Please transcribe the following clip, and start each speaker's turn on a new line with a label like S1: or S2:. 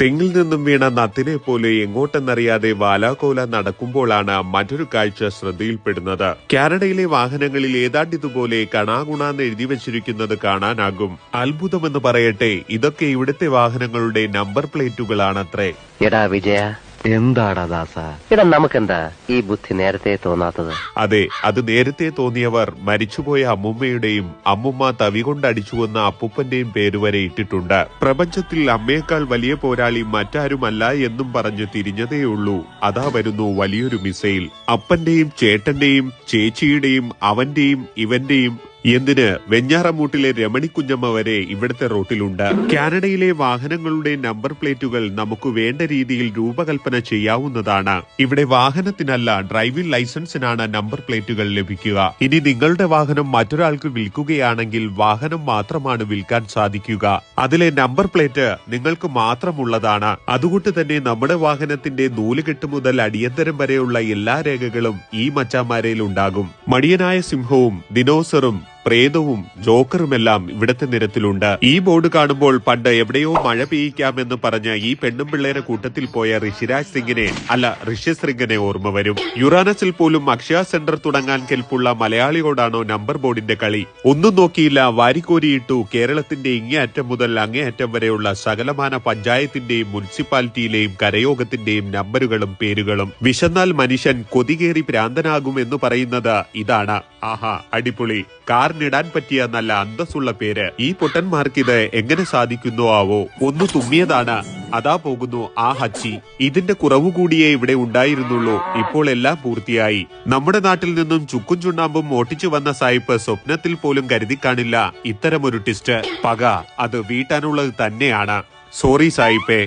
S1: തെങ്ങിൽ നിന്നും വീണ നത്തിനെ പോലെ എങ്ങോട്ടെന്നറിയാതെ വാലാകോല നടക്കുമ്പോഴാണ് മറ്റൊരു കാഴ്ച ശ്രദ്ധയിൽപ്പെടുന്നത്. കാനഡയിലെ വാഹനങ്ങളിൽ ഏതാണ്ട് ഇതുപോലെ കണാകുണാന്ന് എഴുതി വച്ചിരിക്കുന്നത് കാണാനാകും. അത്ഭുതമെന്ന് പറയട്ടെ, ഇതൊക്കെ ഇവിടുത്തെ വാഹനങ്ങളുടെ നമ്പർ പ്ലേറ്റുകളാണത്രേ.
S2: എടാ വിജയ, എന്താടാ ദാസ, എടാ നമുക്കെന്താ ഈ ബുദ്ധി നേരത്തെ തോന്നാത്തത്?
S1: അതെ, അത് നേരത്തെ തോന്നിയവർ മരിച്ചുപോയ അമ്മുമ്മയുടെയും അമ്മുമ്മ തവി കൊണ്ടടിച്ചുവെന്ന അപ്പൂപ്പന്റെയും പേരുവരെ ഇട്ടിട്ടുണ്ട്. പ്രപഞ്ചത്തിൽ അമ്മയേക്കാൾ വലിയ പോരാളി മറ്റാരുമല്ല എന്നും പറഞ്ഞ് തിരിഞ്ഞതേയുള്ളൂ. അതാ വരുന്നു വലിയൊരു മിസൈൽ. അപ്പന്റെയും ചേട്ടന്റെയും ചേച്ചിയുടെയും അവന്റെയും ഇവന്റെയും എന്തിന് വെഞ്ഞാറമൂട്ടിലെ രമണിക്കുഞ്ഞമ്മ വരെ ഇവിടുത്തെ റോട്ടിലുണ്ട്. കാനഡയിലെ വാഹനങ്ങളുടെ നമ്പർ പ്ലേറ്റുകൾ നമുക്ക് വേണ്ട രീതിയിൽ രൂപകൽപ്പന ചെയ്യാവുന്നതാണ്. ഇവിടെ വാഹനത്തിനല്ല, ഡ്രൈവിംഗ് ലൈസൻസിനാണ് നമ്പർ പ്ലേറ്റുകൾ ലഭിക്കുക. ഇനി നിങ്ങളുടെ വാഹനം മറ്റൊരാൾക്ക് വിൽക്കുകയാണെങ്കിൽ വാഹനം മാത്രമാണ് വിൽക്കാൻ സാധിക്കുക. അതിലെ നമ്പർ പ്ലേറ്റ് നിങ്ങൾക്ക് മാത്രമുള്ളതാണ്. അതുകൊണ്ട് തന്നെ നമ്മുടെ വാഹനത്തിന്റെ നൂലുകെട്ട് മുതൽ അടിയന്തരം വരെയുള്ള എല്ലാ രേഖകളും ഈ മച്ചാന്മാരയിൽ ഉണ്ടാകും. മടിയനായ സിംഹവും ദിനോസറും പ്രേതവും ജോക്കറുമെല്ലാം ഇവിടത്തെ നിരത്തിലുണ്ട്. ഈ ബോർഡ് കാണുമ്പോൾ പണ്ട് എവിടെയോ മഴ പെയ്യിക്കാമെന്ന് പറഞ്ഞ ഈ പെണ്ണും പിള്ളേരെ കൂട്ടത്തിൽ പോയ ഋഷ്യശൃംഗനെ ഓർമ്മ വരും. യുറാനസിൽ പോലും അക്ഷയ സെന്റർ തുടങ്ങാൻ കെൽപ്പുള്ള മലയാളിയോടാണോ നമ്പർ ബോർഡിന്റെ കളി? ഒന്നും നോക്കിയില്ല, വാരിക്കോരിയിട്ടു. കേരളത്തിന്റെ ഇങ്ങേയറ്റം മുതൽ അങ്ങേയറ്റം വരെയുള്ള സകലമാന പഞ്ചായത്തിന്റെയും മുനിസിപ്പാലിറ്റിയിലെയും കരയോഗത്തിന്റെയും നമ്പറുകളും പേരുകളും. വിശന്നാൽ മനുഷ്യൻ കൊതികേറി ഭ്രാന്തനാകും എന്ന് പറയുന്നത് ഇതാണ്. ആഹാ, അടിപൊളി. കാറിനിടാൻ പറ്റിയ നല്ല അന്തസ്സുള്ള പേര്. ഈ പൊട്ടന്മാർക്കിത് എങ്ങനെ സാധിക്കുന്നോ ആവോ? ഒന്ന് തുമ്മിയതാണ്, അതാ പോകുന്നു ആ ഹച്ചി. ഇതിന്റെ കുറവ് കൂടിയേ ഇവിടെ ഉണ്ടായിരുന്നുള്ളൂ. ഇപ്പോൾ എല്ലാം പൂർത്തിയായി. നമ്മുടെ നാട്ടിൽ നിന്നും ചുക്കും ചുണ്ണാമ്പും ഓട്ടിച്ചു വന്ന സായിപ്പ് സ്വപ്നത്തിൽ പോലും കരുതി കാണില്ല ഇത്തരമൊരു ടിസ്റ്റ്. പക അത് വീട്ടാനുള്ളത് തന്നെയാണ്. സോറി സായിപ്പേ.